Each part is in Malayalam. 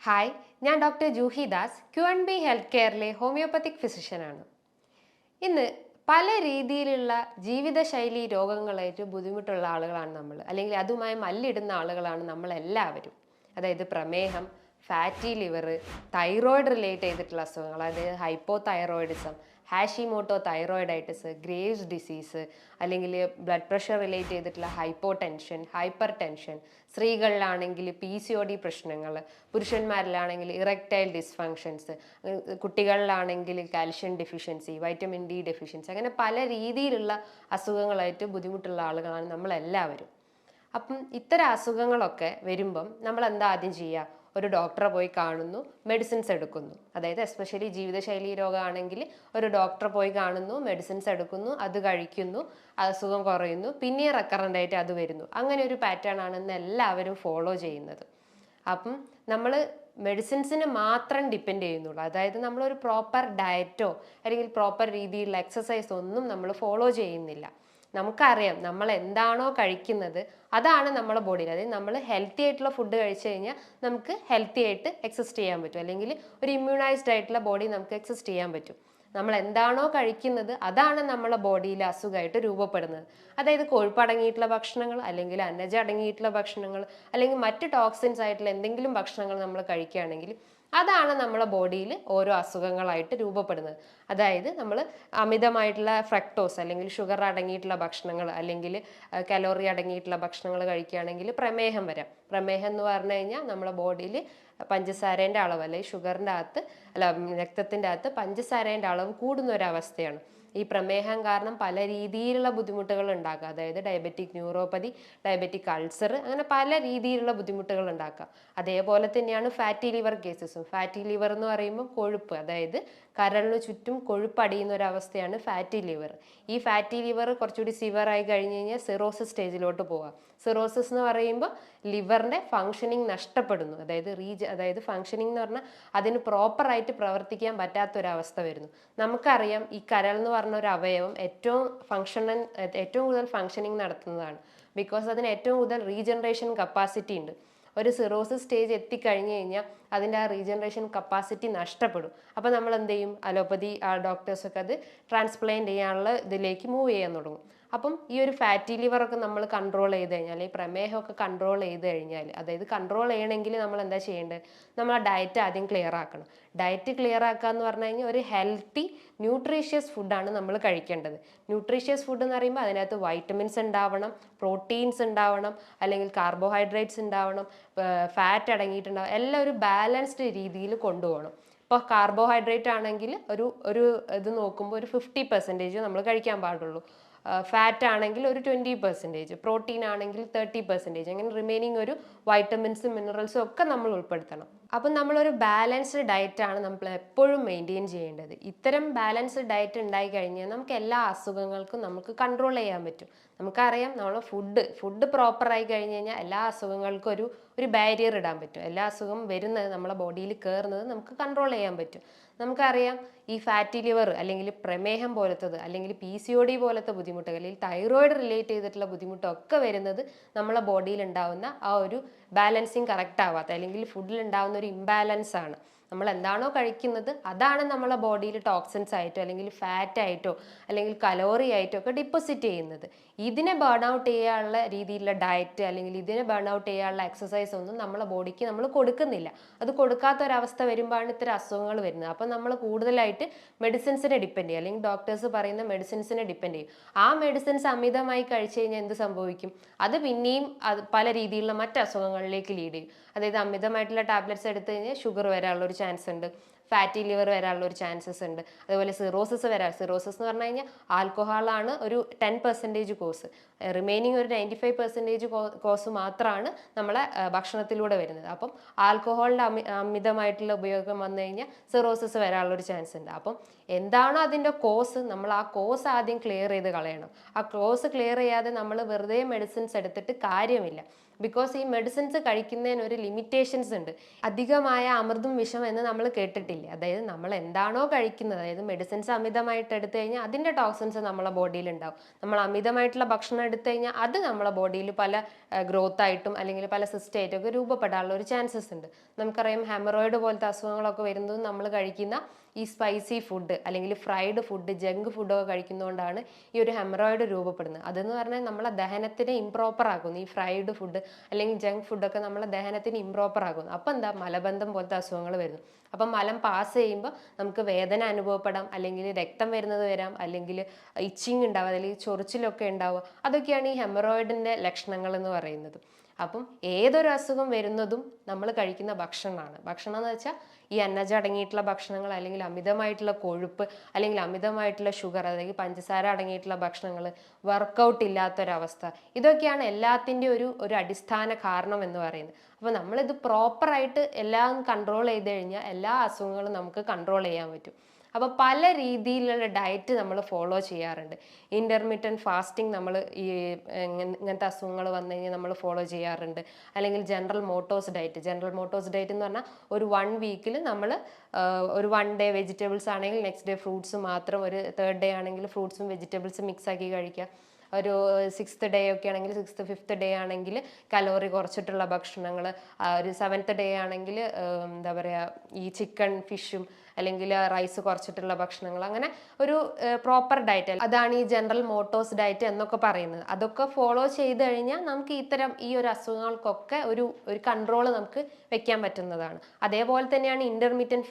ഹായ്, ഞാൻ doctor Juhi Das Q&B health കെയറിലെ ഹോമിയോപ്പത്തിക് ഫിസിഷ്യനാണ്. ഇന്ന് പല രീതിയിലുള്ള ജീവിതശൈലി രോഗങ്ങളായിട്ട് ബുദ്ധിമുട്ടുള്ള ആളുകളാണ് നമ്മൾ, അല്ലെങ്കിൽ അതുമായി മല്ലിടുന്ന ആളുകളാണ് നമ്മളെല്ലാവരും. അതായത് പ്രമേഹം, ഫാറ്റി ലിവർ, തൈറോയിഡ് റിലേറ്റ് ചെയ്തിട്ടുള്ള അസുഖങ്ങൾ, അതായത് hypothyroidism, Hashimoto thyroiditis, Graves disease, അല്ലെങ്കിൽ ബ്ലഡ് പ്രഷർ റിലേറ്റ് ചെയ്തിട്ടുള്ള ഹൈപ്പോ ടെൻഷൻ, ഹൈപ്പർ ടെൻഷൻ, സ്ത്രീകളിലാണെങ്കിൽ PCOD പ്രശ്നങ്ങൾ, പുരുഷന്മാരിലാണെങ്കിൽ ഇറക്ടൈൽ ഡിസ്ഫങ്ഷൻസ്, കുട്ടികളിലാണെങ്കിൽ calcium deficiency, vitamin D deficiency, അങ്ങനെ പല രീതിയിലുള്ള അസുഖങ്ങളായിട്ട് ബുദ്ധിമുട്ടുള്ള ആളുകളാണ് നമ്മളെല്ലാവരും. അപ്പം ഇത്തരം അസുഖങ്ങളൊക്കെ വരുമ്പം നമ്മൾ എന്താ ആദ്യം ചെയ്യുക? ഒരു ഡോക്ടറെ പോയി കാണുന്നു, മെഡിസിൻസ് എടുക്കുന്നു. അതായത് എസ്പെഷ്യലി ജീവിതശൈലി രോഗമാണെങ്കിൽ ഒരു ഡോക്ടറെ പോയി കാണുന്നു, മെഡിസിൻസ് എടുക്കുന്നു, അത് കഴിക്കുന്നു, അസുഖം കുറയുന്നു, പിന്നെ റെക്കറൻ്റ് ആയിട്ട് അത് വരുന്നു. അങ്ങനെ ഒരു പാറ്റേൺ ആണെന്ന് എല്ലാവരും ഫോളോ ചെയ്യുന്നത്. അപ്പം നമ്മൾ മെഡിസിൻസിന് മാത്രം ഡിപ്പെൻഡ് ചെയ്യുന്നുള്ളൂ. അതായത് നമ്മളൊരു പ്രോപ്പർ ഡയറ്റോ അല്ലെങ്കിൽ പ്രോപ്പർ രീതിയിലുള്ള എക്സസൈസോ ഒന്നും നമ്മൾ ഫോളോ ചെയ്യുന്നില്ല. നമുക്കറിയാം നമ്മൾ എന്താണോ കഴിക്കുന്നത് അതാണ് നമ്മുടെ ബോഡിയിൽ. അതായത് നമ്മൾ ഹെൽത്തി ആയിട്ടുള്ള ഫുഡ് കഴിച്ചു കഴിഞ്ഞാൽ നമുക്ക് ഹെൽത്തി ആയിട്ട് എക്സിസ്റ്റ് ചെയ്യാൻ പറ്റും, അല്ലെങ്കിൽ ഒരു ഇമ്മ്യൂണൈസ്ഡ് ആയിട്ടുള്ള ബോഡി നമുക്ക് എക്സിസ്റ്റ് ചെയ്യാൻ പറ്റും. നമ്മൾ എന്താണോ കഴിക്കുന്നത് അതാണ് നമ്മളെ ബോഡിയിൽ അസുഖമായിട്ട് രൂപപ്പെടുന്നത്. അതായത് കൊഴുപ്പ് അടങ്ങിയിട്ടുള്ള ഭക്ഷണങ്ങൾ, അല്ലെങ്കിൽ അന്നജം അടങ്ങിയിട്ടുള്ള ഭക്ഷണങ്ങൾ, അല്ലെങ്കിൽ മറ്റ് ടോക്സിൻസ് ആയിട്ടുള്ള എന്തെങ്കിലും ഭക്ഷണങ്ങൾ നമ്മൾ കഴിക്കുകയാണെങ്കിൽ അതാണ് നമ്മളെ ബോഡിയിൽ ഓരോ അസുഖങ്ങളായിട്ട് രൂപപ്പെടുന്നത്. അതായത് നമ്മൾ അമിതമായിട്ടുള്ള ഫ്രക്ടോസ് അല്ലെങ്കിൽ ഷുഗർ അടങ്ങിയിട്ടുള്ള ഭക്ഷണങ്ങൾ, അല്ലെങ്കിൽ കലോറി അടങ്ങിയിട്ടുള്ള ഭക്ഷണങ്ങൾ കഴിക്കുകയാണെങ്കിൽ പ്രമേഹം വരാം. പ്രമേഹം എന്ന് പറഞ്ഞു കഴിഞ്ഞാൽ നമ്മുടെ ബോഡിയിൽ പഞ്ചസാരേൻ്റെ അളവ്, അല്ലെങ്കിൽ ഷുഗറിൻ്റെ അകത്ത് രക്തത്തിൻ്റെ അകത്ത് പഞ്ചസാരേൻ്റെ അളവ് കൂടുന്ന ഒരവസ്ഥയാണ്. ഈ പ്രമേഹം കാരണം പല രീതിയിലുള്ള ബുദ്ധിമുട്ടുകൾ ഉണ്ടാക്കുക. അതായത് ഡയബറ്റിക് ന്യൂറോപ്പതി, ഡയബറ്റിക് അൾസർ, അങ്ങനെ പല രീതിയിലുള്ള ബുദ്ധിമുട്ടുകൾ ഉണ്ടാക്കുക. അതേപോലെ തന്നെയാണ് ഫാറ്റി ലിവർ കേസസും. ഫാറ്റി ലിവർ എന്ന് പറയുമ്പോൾ കൊഴുപ്പ്, അതായത് കരളിന് ചുറ്റും കൊഴുപ്പ് അടിയുന്ന ഒരവസ്ഥയാണ് ഫാറ്റി ലിവർ. ഈ ഫാറ്റി ലിവർ കുറച്ചുകൂടി സിവിയർ ആയി കഴിഞ്ഞ് കഴിഞ്ഞാൽ സിറോസിസ് സ്റ്റേജിലോട്ട് പോകാം. സിറോസിസ് എന്ന് പറയുമ്പോൾ ലിവറിൻ്റെ ഫങ്ഷനിങ് നഷ്ടപ്പെടുന്നു. അതായത് ഫങ്ഷനിങ് എന്ന് പറഞ്ഞാൽ അതിന് പ്രോപ്പറായിട്ട് പ്രവർത്തിക്കാൻ പറ്റാത്തൊരവസ്ഥ വരുന്നു. നമുക്കറിയാം ഈ കരൾ എന്ന് പറഞ്ഞ ഒരു അവയവം ഏറ്റവും കൂടുതൽ ഫങ്ഷനിങ് നടത്തുന്നതാണ്. ബിക്കോസ് അതിന് ഏറ്റവും കൂടുതൽ റീജനറേഷൻ കപ്പാസിറ്റി ഉണ്ട്. ഒരു സിറോസിസ് സ്റ്റേജ് എത്തിക്കഴിഞ്ഞ് കഴിഞ്ഞാൽ അതിൻ്റെ ആ റീജനറേഷൻ കപ്പാസിറ്റി നഷ്ടപ്പെടും. അപ്പോൾ നമ്മൾ എന്ത് ചെയ്യും? അലോപ്പതി ഡോക്ടേഴ്സൊക്കെ അത് ട്രാൻസ്പ്ലാന്റ് ചെയ്യാനുള്ള ഇതിലേക്ക് മൂവ് ചെയ്യാൻ തുടങ്ങും. അപ്പം ഈ ഒരു ഫാറ്റി ലിവറൊക്കെ നമ്മൾ കൺട്രോൾ ചെയ്ത് കഴിഞ്ഞാൽ, ഈ പ്രമേഹമൊക്കെ കൺട്രോൾ ചെയ്ത് കഴിഞ്ഞാൽ, അതായത് കൺട്രോൾ ചെയ്യണമെങ്കിൽ നമ്മൾ എന്താ ചെയ്യേണ്ടത്? നമ്മൾ ആ ഡയറ്റ് ആദ്യം ക്ലിയർ ആക്കണം. ഡയറ്റ് ക്ലിയർ ആക്കുക എന്ന് പറഞ്ഞു കഴിഞ്ഞാൽ ഒരു ഹെൽത്തി ന്യൂട്രീഷ്യസ് ഫുഡാണ് നമ്മൾ കഴിക്കേണ്ടത്. ന്യൂട്രീഷ്യസ് ഫുഡ് എന്ന് പറയുമ്പോൾ അതിനകത്ത് വൈറ്റമിൻസ് ഉണ്ടാവണം, പ്രോട്ടീൻസ് ഉണ്ടാവണം, അല്ലെങ്കിൽ കാർബോഹൈഡ്രേറ്റ്സ് ഉണ്ടാവണം, ഫാറ്റ് അടങ്ങിയിട്ടുണ്ടാവും, എല്ലാം ഒരു ബാലൻസ്ഡ് രീതിയിൽ കൊണ്ടുപോകണം. ഇപ്പോൾ കാർബോഹൈഡ്രേറ്റ് ആണെങ്കിൽ ഒരു ഇത് നോക്കുമ്പോൾ ഒരു 50% നമ്മൾ കഴിക്കാൻ പാടുള്ളൂ. ഫാറ്റ് ആണെങ്കിൽ ഒരു 20%, പ്രോട്ടീൻ ആണെങ്കിൽ 30%, അങ്ങനെ റിമൈനിങ് ഒരു വൈറ്റമിൻസും മിനറൽസും ഒക്കെ നമ്മൾ ഉൾപ്പെടുത്തണം. അപ്പം നമ്മളൊരു ബാലൻസ്ഡ് ഡയറ്റാണ് നമ്മൾ എപ്പോഴും മെയിൻറ്റെയിൻ ചെയ്യേണ്ടത്. ഇത്തരം ബാലൻസ്ഡ് ഡയറ്റ് ഉണ്ടായി കഴിഞ്ഞാൽ നമുക്ക് എല്ലാ അസുഖങ്ങൾക്കും നമുക്ക് കൺട്രോൾ ചെയ്യാൻ പറ്റും. നമുക്കറിയാം നമ്മളെ ഫുഡ് പ്രോപ്പറായി കഴിഞ്ഞ് കഴിഞ്ഞാൽ എല്ലാ അസുഖങ്ങൾക്കും ഒരു ബാരിയർ ഇടാൻ പറ്റും. എല്ലാ അസുഖം വരുന്നത് നമ്മളെ ബോഡിയിൽ കയറുന്നത് നമുക്ക് കൺട്രോൾ ചെയ്യാൻ പറ്റും. നമുക്കറിയാം ഈ ഫാറ്റി ലിവർ, അല്ലെങ്കിൽ പ്രമേഹം പോലത്തത്, അല്ലെങ്കിൽ PCOD പോലത്തെ ബുദ്ധിമുട്ടുകൾ, അല്ലെങ്കിൽ തൈറോയിഡ് റിലേറ്റ് ചെയ്തിട്ടുള്ള ബുദ്ധിമുട്ടൊക്കെ വരുന്നത് നമ്മളെ ബോഡിയിൽ ഉണ്ടാവുന്ന ആ ഒരു ബാലൻസിങ് കറക്റ്റ് ആവാത്ത, അല്ലെങ്കിൽ ഫുഡിൽ ഉണ്ടാവുന്ന ഒരു ഇംബാലൻസ് ആണ്. നമ്മൾ എന്താണോ കഴിക്കുന്നത് അതാണ് നമ്മളെ ബോഡിയിൽ ടോക്സിൻസ് ആയിട്ടോ, അല്ലെങ്കിൽ ഫാറ്റ് ആയിട്ടോ, അല്ലെങ്കിൽ കലോറി ആയിട്ടോ ഒക്കെ ഡിപ്പോസിറ്റ് ചെയ്യുന്നത്. ഇതിനെ ബേൺ ഔട്ട് ചെയ്യാനുള്ള രീതിയിലുള്ള ഡയറ്റ്, അല്ലെങ്കിൽ ഇതിനെ ബേൺ ഔട്ട് ചെയ്യാനുള്ള എക്സസൈസ് ഒന്നും നമ്മളെ ബോഡിക്ക് നമ്മൾ കൊടുക്കുന്നില്ല. അത് കൊടുക്കാത്തൊരവസ്ഥ വരുമ്പോഴാണ് ഇത്തരം അസുഖങ്ങൾ വരുന്നത്. അപ്പം നമ്മൾ കൂടുതലായിട്ട് മെഡിസിൻസിനെ ഡിപ്പെൻഡ് ചെയ്യും, അല്ലെങ്കിൽ ഡോക്ടേഴ്സ് പറയുന്ന മെഡിസിൻസിനെ ഡിപ്പെൻഡ് ചെയ്യും. ആ മെഡിസിൻസ് അമിതമായി കഴിച്ചു കഴിഞ്ഞാൽ എന്ത് സംഭവിക്കും? അത് പിന്നെയും പല രീതിയിലുള്ള മറ്റ് അസുഖങ്ങളിലേക്ക് ലീഡ് ചെയ്യും. അതായത് അമിതമായിട്ടുള്ള ടാബ്ലറ്റ്സ് എടുത്തു കഴിഞ്ഞാൽ ഷുഗർ വരാനുള്ള ഒരു ചാൻസ് ഉണ്ട്, ഫാറ്റി ലിവർ വരാനുള്ള ഒരു ചാൻസസ് ഉണ്ട്, അതുപോലെ സിറോസിസ് എന്ന് പറഞ്ഞു കഴിഞ്ഞാൽ ആൽക്കഹോളാണ് ഒരു 10% കോസ്, റിമൈനിങ് ഒരു 95% കോസ് മാത്രമാണ് നമ്മളെ ഭക്ഷണത്തിലൂടെ വരുന്നത്. അപ്പം ആൽക്കഹോളിൻ്റെ അമിതമായിട്ടുള്ള ഉപയോഗം വന്നു കഴിഞ്ഞാൽ സിറോസിസ് വരാനുള്ള ഒരു ചാൻസ് ഉണ്ട്. അപ്പം എന്താണോ അതിൻ്റെ കോസ്, നമ്മൾ ആ കോസ് ആദ്യം ക്ലിയർ ചെയ്ത് കളയണം. ആ കോസ് ക്ലിയർ ചെയ്യാതെ നമ്മൾ വെറുതെ മെഡിസിൻസ് എടുത്തിട്ട് കാര്യമില്ല. ബിക്കോസ് ഈ മെഡിസിൻസ് കഴിക്കുന്നതിന് ഒരു ലിമിറ്റേഷൻസ് ഉണ്ട്. അധികമായ അമൃതും വിഷം എന്ന് നമ്മൾ കേട്ടിട്ടില്ലേ? അതായത് നമ്മൾ എന്താണോ കഴിക്കുന്നത്, അതായത് മെഡിസിൻസ് അമിതമായിട്ട് എടുത്തു കഴിഞ്ഞാൽ അതിൻ്റെ ടോക്സിൻസ് നമ്മളെ ബോഡിയിൽ ഉണ്ടാവും. നമ്മൾ അമിതമായിട്ടുള്ള ഭക്ഷണം എടുത്തു കഴിഞ്ഞാൽ അത് നമ്മളെ ബോഡിയിൽ പല ഗ്രോത്ത് ആയിട്ടും അല്ലെങ്കിൽ പല സിസ്റ്റായിട്ടും ഒക്കെ രൂപപ്പെടാനുള്ള ഒരു ചാൻസസ് ഉണ്ട്. നമുക്കറിയാം ഹെമറോയിഡ് പോലത്തെ അസുഖങ്ങളൊക്കെ വരുന്നത് നമ്മൾ കഴിക്കുന്ന ഈ സ്പൈസി ഫുഡ് അല്ലെങ്കിൽ ഫ്രൈഡ് ഫുഡ്, ജങ്ക് ഫുഡൊക്കെ കഴിക്കുന്നതുകൊണ്ടാണ് ഈ ഒരു ഹെമറോയിഡ് രൂപപ്പെടുന്നത്. അതെന്ന് പറഞ്ഞാൽ നമ്മളെ ദഹനത്തിനെ ഇംപ്രോപ്പർ ആക്കുന്നു. ഈ ഫ്രൈഡ് ഫുഡ് അല്ലെങ്കിൽ ജങ്ക് ഫുഡൊക്കെ നമ്മളെ ദഹനത്തിന് ഇംപ്രോപ്പർ ആക്കുന്നു. അപ്പം എന്താ, മലബന്ധം പോലത്തെ അസുഖങ്ങൾ വരുന്നു. അപ്പം മലം പാസ് ചെയ്യുമ്പോൾ നമുക്ക് വേദന അനുഭവപ്പെടാം, അല്ലെങ്കിൽ രക്തം വരുന്നത് വരാം, അല്ലെങ്കിൽ ഇച്ചിങ് ഉണ്ടാവുക, അല്ലെങ്കിൽ ചൊറിച്ചിലൊക്കെ ഉണ്ടാവുക. അതൊക്കെയാണ് ഈ ഹെമറോയിഡിൻ്റെ ലക്ഷണങ്ങൾ എന്ന് പറയുന്നത്. അപ്പം ഏതൊരു അസുഖം വരുന്നതും നമ്മൾ കഴിക്കുന്ന ഭക്ഷണമാണ്. ഭക്ഷണം എന്ന് വെച്ചാൽ ഈ അന്നജം അടങ്ങിയിട്ടുള്ള ഭക്ഷണങ്ങൾ, അല്ലെങ്കിൽ അമിതമായിട്ടുള്ള കൊഴുപ്പ്, അല്ലെങ്കിൽ അമിതമായിട്ടുള്ള ഷുഗർ, അതായത് പഞ്ചസാര അടങ്ങിയിട്ടുള്ള ഭക്ഷണങ്ങൾ, വർക്കൗട്ട് ഇല്ലാത്തൊരവസ്ഥ, ഇതൊക്കെയാണ് എല്ലാത്തിൻ്റെ ഒരു അടിസ്ഥാന കാരണം എന്ന് പറയുന്നത്. അപ്പോൾ നമ്മളിത് പ്രോപ്പറായിട്ട് എല്ലാം കൺട്രോൾ ചെയ്ത് കഴിഞ്ഞാൽ എല്ലാ അസുഖങ്ങളും നമുക്ക് കൺട്രോൾ ചെയ്യാൻ പറ്റും. അപ്പോൾ പല രീതിയിലുള്ള ഡയറ്റ് നമ്മൾ ഫോളോ ചെയ്യാറുണ്ട്. ഇൻ്റർമീഡിയൻറ്റ് ഫാസ്റ്റിംഗ് നമ്മൾ ഈ ഇങ്ങനത്തെ അസുഖങ്ങൾ വന്നു കഴിഞ്ഞാൽ നമ്മൾ ഫോളോ ചെയ്യാറുണ്ട്. അല്ലെങ്കിൽ ജനറൽ മോട്ടോഴ്സ് ഡയറ്റ് എന്ന് പറഞ്ഞാൽ ഒരു 1 വീക്കിൽ നമ്മൾ ഒരു 1 ഡേ വെജിറ്റബിൾസ് ആണെങ്കിൽ നെക്സ്റ്റ് ഡേ ഫ്രൂട്ട്സ് മാത്രം, ഒരു 3rd ഡേ ആണെങ്കിൽ ഫ്രൂട്ട്സും വെജിറ്റബിൾസും മിക്സ് ആക്കി കഴിക്കുക. ഒരു 6th ഡേ ഒക്കെ ആണെങ്കിൽ 6th 5th ഡേ ആണെങ്കിൽ കലോറി കുറച്ചിട്ടുള്ള ഭക്ഷണങ്ങൾ, ഒരു 7th ഡേ ആണെങ്കിൽ എന്താ പറയുക, ഈ ചിക്കൻ ഫിഷും അല്ലെങ്കിൽ റൈസ് കുറച്ചിട്ടുള്ള ഭക്ഷണങ്ങൾ, അങ്ങനെ ഒരു പ്രോപ്പർ ഡയറ്റ്, അതാണ് ഈ ജനറൽ മോട്ടോഴ്സ് ഡയറ്റ് എന്നൊക്കെ പറയുന്നത്. അതൊക്കെ ഫോളോ ചെയ്ത് കഴിഞ്ഞാൽ നമുക്ക് ഈ ഒരു അസുഖങ്ങൾക്കൊക്കെ ഒരു കൺട്രോൾ നമുക്ക് വെക്കാൻ പറ്റുന്നതാണ്. അതേപോലെ തന്നെയാണ് ഇന്റർമീഡിയൻറ്റ്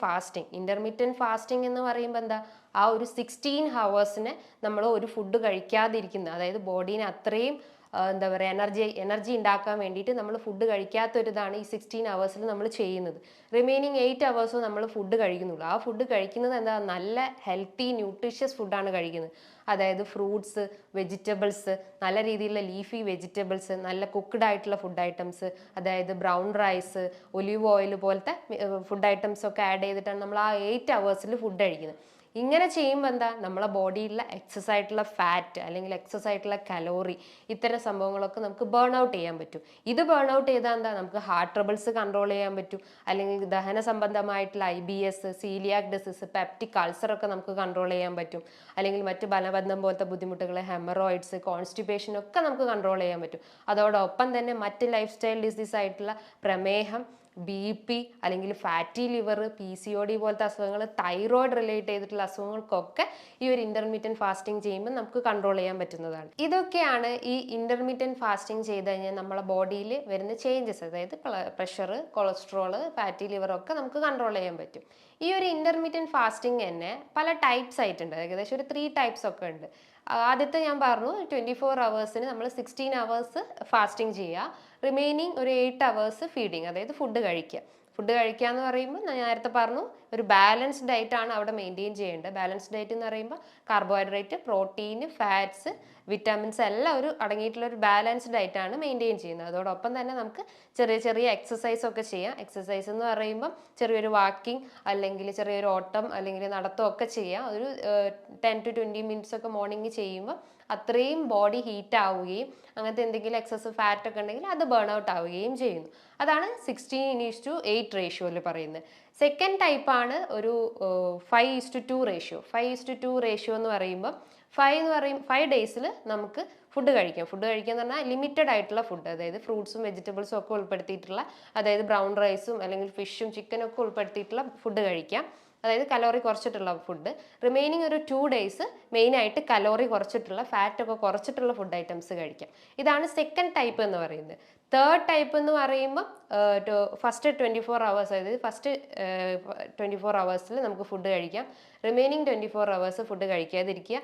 ഫാസ്റ്റിംഗ് എന്ന് പറയുമ്പോൾ എന്താ, ആ ഒരു 16 ഹവേഴ്സിന് നമ്മൾ ഒരു ഫുഡ് കഴിക്കാതിരിക്കുന്നത്, അതായത് ബോഡീനെ അത്രയും എന്താ പറയുക എനർജി ഉണ്ടാക്കാൻ വേണ്ടിയിട്ട് നമ്മൾ ഫുഡ് കഴിക്കാത്തൊരിതാണ് ഈ 16 ഹവേഴ്സിൽ നമ്മൾ ചെയ്യുന്നത്. റിമൈനിങ് 8 ഹവേഴ്സും നമ്മൾ ഫുഡ് കഴിക്കുന്നുള്ളൂ. ആ ഫുഡ് കഴിക്കുന്നത് എന്താ, നല്ല ഹെൽത്തി ന്യൂട്രീഷ്യസ് ഫുഡാണ് കഴിക്കുന്നത്. അതായത് ഫ്രൂട്ട്സ്, വെജിറ്റബിൾസ്, നല്ല രീതിയിലുള്ള ലീഫി വെജിറ്റബിൾസ്, നല്ല കുക്ക്ഡ് ആയിട്ടുള്ള ഫുഡ് ഐറ്റംസ്, അതായത് ബ്രൗൺ റൈസ്, ഒലിവ് ഓയിൽ പോലത്തെ ഫുഡ് ഐറ്റംസ് ഒക്കെ ആഡ് ചെയ്തിട്ടാണ് നമ്മൾ ആ 8 ഹവേഴ്സിൽ ഫുഡ് കഴിക്കുന്നത്. ഇങ്ങനെ ചെയ്യുമ്പോൾ എന്താ, നമ്മളെ ബോഡിയിലുള്ള എക്സസ് ആയിട്ടുള്ള ഫാറ്റ് അല്ലെങ്കിൽ എക്സസ് ആയിട്ടുള്ള കലോറി, ഇത്തരം സംഭവങ്ങളൊക്കെ നമുക്ക് ബേൺ ഔട്ട് ചെയ്യാൻ പറ്റും. ഇത് ബേൺ ഔട്ട് ചെയ്താൽ എന്താ, നമുക്ക് ഹാർട്ട് ട്രബിൾസ് കൺട്രോൾ ചെയ്യാൻ പറ്റും, അല്ലെങ്കിൽ ദഹന സംബന്ധമായിട്ടുള്ള IBS, coeliac disease, peptic ulcer ഒക്കെ നമുക്ക് കൺട്രോൾ ചെയ്യാൻ പറ്റും. അല്ലെങ്കിൽ മറ്റ് മലബന്ധം പോലത്തെ ബുദ്ധിമുട്ടുകൾ, ഹെമറോയിഡ്സ്, കോൺസ്റ്റിപ്പേഷൻ ഒക്കെ നമുക്ക് കൺട്രോൾ ചെയ്യാൻ പറ്റും. അതോടൊപ്പം തന്നെ മറ്റ് ലൈഫ് സ്റ്റൈൽ ഡിസീസ് ആയിട്ടുള്ള പ്രമേഹം, BP, അല്ലെങ്കിൽ ഫാറ്റി ലിവർ, PCOD പോലത്തെ അസുഖങ്ങൾ, തൈറോയിഡ് റിലേറ്റ് ചെയ്തിട്ടുള്ള അസുഖങ്ങൾക്കൊക്കെ ഈ ഒരു ഇൻ്റർമീഡിയൻറ്റ് ഫാസ്റ്റിംഗ് ചെയ്യുമ്പോൾ നമുക്ക് കൺട്രോൾ ചെയ്യാൻ പറ്റുന്നതാണ്. ഇതൊക്കെയാണ് ഈ ഇൻ്റർമീഡിയൻറ്റ് ഫാസ്റ്റിംഗ് ചെയ്ത് കഴിഞ്ഞാൽ നമ്മളെ ബോഡിയിൽ വരുന്ന ചേഞ്ചസ്, അതായത് പ്രഷർ, കൊളസ്ട്രോൾ, ഫാറ്റി ലിവർ ഒക്കെ നമുക്ക് കൺട്രോൾ ചെയ്യാൻ പറ്റും. ഈ ഒരു ഇൻ്റർമീഡിയൻറ്റ് ഫാസ്റ്റിംഗ് തന്നെ പല ടൈപ്സ് ആയിട്ടുണ്ട്, ഏകദേശം ഒരു 3 ടൈപ്സ് ഒക്കെ ഉണ്ട്. ആദ്യത്തെ ഞാൻ പറഞ്ഞു 24 ഹവേഴ്സിന് നമ്മൾ 16 ഹവേഴ്സ് ഫാസ്റ്റിംഗ് ചെയ്യുക, റിമൈനിങ് ഒരു 8 ഹവേഴ്സ് ഫീഡിങ്, അതായത് ഫുഡ് കഴിക്കുക എന്ന് പറയുമ്പോൾ ഞാൻ നേരത്തെ പറഞ്ഞു ഒരു ബാലൻസ്ഡ് ഡയറ്റ് ആണ് അവിടെ മെയിൻറ്റെയിൻ ചെയ്യേണ്ടത്. ബാലൻസ്ഡ് ഡയറ്റ് എന്ന് പറയുമ്പോൾ കാർബോഹൈഡ്രേറ്റ്, പ്രോട്ടീൻ, ഫാറ്റ്സ്, വിറ്റാമിൻസ് എല്ലാം അടങ്ങിയിട്ടുള്ള ഒരു ബാലൻസ്ഡ് ഡയറ്റ് ആണ് മെയിൻറ്റെയിൻ ചെയ്യുന്നത്. അതോടൊപ്പം തന്നെ നമുക്ക് ചെറിയ എക്സസൈസ് ഒക്കെ ചെയ്യാം. എക്സസൈസ് എന്ന് പറയുമ്പോൾ ചെറിയൊരു വാക്കിംഗ്, അല്ലെങ്കിൽ ചെറിയൊരു ഓട്ടം, അല്ലെങ്കിൽ നടത്തം ഒക്കെ ചെയ്യാം. ഒരു 10 to 20 മിനിറ്റ്സ് ഒക്കെ മോർണിംഗ് ചെയ്യുമ്പോൾ അത്രയും ബോഡി ഹീറ്റ് ആവുകയും അങ്ങനത്തെ എന്തെങ്കിലും എക്സസ് ഫാറ്റ് ഒക്കെ ഉണ്ടെങ്കിൽ അത് ബേൺ ഔട്ട് ആവുകയും ചെയ്യുന്നു. അതാണ് 16:8 റേഷ്യോയിൽ പറയുന്നത്. സെക്കൻഡ് ടൈപ്പാണ് ഒരു 5:2 റേഷ്യോ. 5:2 റേഷ്യോ എന്ന് പറയുമ്പോൾ 5 ഡേയ്സിൽ നമുക്ക് ഫുഡ് കഴിക്കാം എന്ന് പറഞ്ഞാൽ ലിമിറ്റഡ് ആയിട്ടുള്ള ഫുഡ്, അതായത് ഫ്രൂട്ട്സും വെജിറ്റബിൾസും ഒക്കെ ഉൾപ്പെടുത്തിയിട്ടുള്ള, അതായത് ബ്രൗൺ റൈസും അല്ലെങ്കിൽ ഫിഷും ചിക്കനും ഒക്കെ ഉൾപ്പെടുത്തിയിട്ടുള്ള ഫുഡ് കഴിക്കാം, അതായത് കലോറി കുറച്ചിട്ടുള്ള ഫുഡ്. റിമൈനിങ് ഒരു 2 ഡേയ്സ് മെയിനായിട്ട് കലോറി കുറച്ചിട്ടുള്ള, ഫാറ്റ് ഒക്കെ കുറച്ചിട്ടുള്ള ഫുഡ് ഐറ്റംസ് കഴിക്കാം. ഇതാണ് സെക്കൻഡ് ടൈപ്പ് എന്ന് പറയുന്നത്. തേർഡ് ടൈപ്പ് എന്ന് പറയുമ്പോൾ ഫസ്റ്റ് 24 ഹവേഴ്സ്, അതായത് ഫസ്റ്റ് 24 ഹവേഴ്സിൽ നമുക്ക് ഫുഡ് കഴിക്കാം, റിമൈനിങ് 24 ഹവേഴ്സ് ഫുഡ് കഴിക്കാതിരിക്കുക,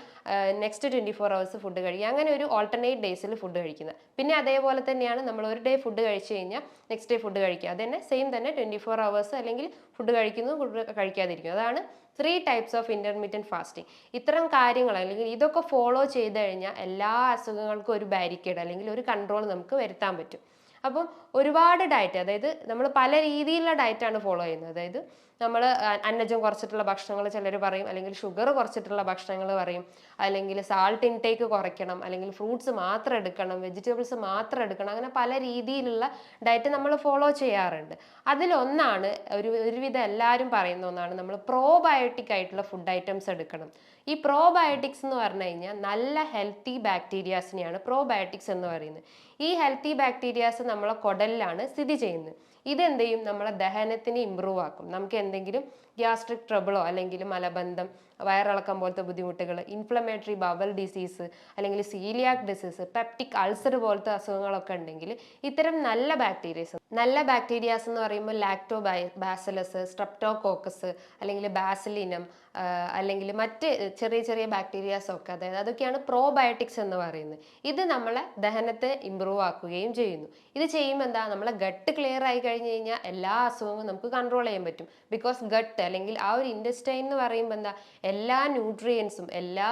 നെക്സ്റ്റ് 24 ഹവേഴ്സ് ഫുഡ് കഴിക്കുക, അങ്ങനെ ഒരു ഓൾട്ടർനേറ്റ് ഡേയ്സിൽ ഫുഡ് കഴിക്കുന്നത്. പിന്നെ അതേപോലെ തന്നെയാണ് നമ്മൾ ഒരു ഡേ ഫുഡ് കഴിച്ച് കഴിഞ്ഞാൽ നെക്സ്റ്റ് ഡേ ഫുഡ് കഴിക്കുക, അതന്നെ സെയിം തന്നെ 24 ഹവേഴ്സ് അല്ലെങ്കിൽ ഫുഡ് കഴിക്കുന്നു, ഫുഡ് കഴിക്കാതിരിക്കുന്നു. അതാണ് 3 ടൈപ്സ് ഓഫ് ഇൻ്റർമീഡിയൻറ്റ് ഫാസ്റ്റിംഗ്. ഇത്തരം കാര്യങ്ങൾ അല്ലെങ്കിൽ ഇതൊക്കെ ഫോളോ ചെയ്ത് കഴിഞ്ഞാൽ എല്ലാ അസുഖങ്ങൾക്കും ഒരു ബാരിക്കേഡ് അല്ലെങ്കിൽ ഒരു കൺട്രോൾ നമുക്ക് വരുത്താൻ പറ്റും. അപ്പം ഒരുപാട് ഡയറ്റ്, അതായത് നമ്മൾ പല രീതിയിലുള്ള ഡയറ്റാണ് ഫോളോ ചെയ്യുന്നത്. അതായത് നമ്മൾ അന്നജം കുറച്ചിട്ടുള്ള ഭക്ഷണങ്ങൾ ചിലർ പറയും, അല്ലെങ്കിൽ ഷുഗർ കുറച്ചിട്ടുള്ള ഭക്ഷണങ്ങൾ പറയും, അല്ലെങ്കിൽ സാൾട്ട് ഇൻടേക്ക് കുറയ്ക്കണം, അല്ലെങ്കിൽ ഫ്രൂട്ട്സ് മാത്രം എടുക്കണം, വെജിറ്റബിൾസ് മാത്രം എടുക്കണം. അങ്ങനെ പല രീതിയിലുള്ള ഡയറ്റ് നമ്മൾ ഫോളോ ചെയ്യാറുണ്ട്. അതിലൊന്നാണ് ഒരുവിധം എല്ലാവരും പറയുന്ന ഒന്നാണ് നമ്മൾ പ്രോബയോട്ടിക് ആയിട്ടുള്ള ഫുഡ് ഐറ്റംസ് എടുക്കണം. ഈ പ്രോബയോട്ടിക്സ് എന്ന് പറഞ്ഞു കഴിഞ്ഞാൽ നല്ല ഹെൽത്തി ബാക്ടീരിയാസിനെയാണ് പ്രോബയോട്ടിക്സ് എന്ന് പറയുന്നത്. ഈ ഹെൽത്തി ബാക്ടീരിയാസ് നമ്മളെ കുടലിലാണ് സ്ഥിതി ചെയ്യുന്നത്. ഇതെന്ത് ചെയ്യും? നമ്മളെ ദഹനത്തിന് ഇമ്പ്രൂവ് ആക്കും. നമുക്ക് എന്തെങ്കിലും ഗ്യാസ്ട്രിക് ട്രബിളോ അല്ലെങ്കിൽ മലബന്ധം, വയറിളക്കം പോലത്തെ ബുദ്ധിമുട്ടുകൾ, ഇൻഫ്ലമേറ്ററി ബവൽ ഡിസീസ്, അല്ലെങ്കിൽ സീലിയാക് ഡിസീസ്, പെപ്റ്റിക് അൾസർ പോലത്തെ അസുഖങ്ങളൊക്കെ ഉണ്ടെങ്കിൽ ഇത്തരം നല്ല ബാക്ടീരിയാസ് എന്ന് പറയുമ്പോൾ ലാക്ടോ ബാസിലസ്, സ്ട്രെപ്റ്റോകോക്കസ്, അല്ലെങ്കിൽ ബാസിലിനം, അല്ലെങ്കിൽ മറ്റ് ചെറിയ ചെറിയ ബാക്ടീരിയാസ് ഒക്കെ, അതായത് അതൊക്കെയാണ് പ്രോബയോട്ടിക്സ് എന്ന് പറയുന്നത്. ഇത് നമ്മളെ ദഹനത്തെ ഇമ്പ്രൂവ് ആക്കുകയും ചെയ്യുന്നു. ഇത് ചെയ്യുമ്പോൾ എന്താ, നമ്മളെ ഗട്ട് ക്ലിയർ ആയി കഴിഞ്ഞ് കഴിഞ്ഞാൽ എല്ലാ അസുഖങ്ങളും നമുക്ക് കൺട്രോൾ ചെയ്യാൻ പറ്റും. ബിക്കോസ് ഗട്ട് അല്ലെങ്കിൽ ആ ഒരു ഇൻഡസ്റ്റൈൻ എന്ന് പറയുമ്പോൾ എന്താ, എല്ലാ ന്യൂട്രിയൻസും എല്ലാ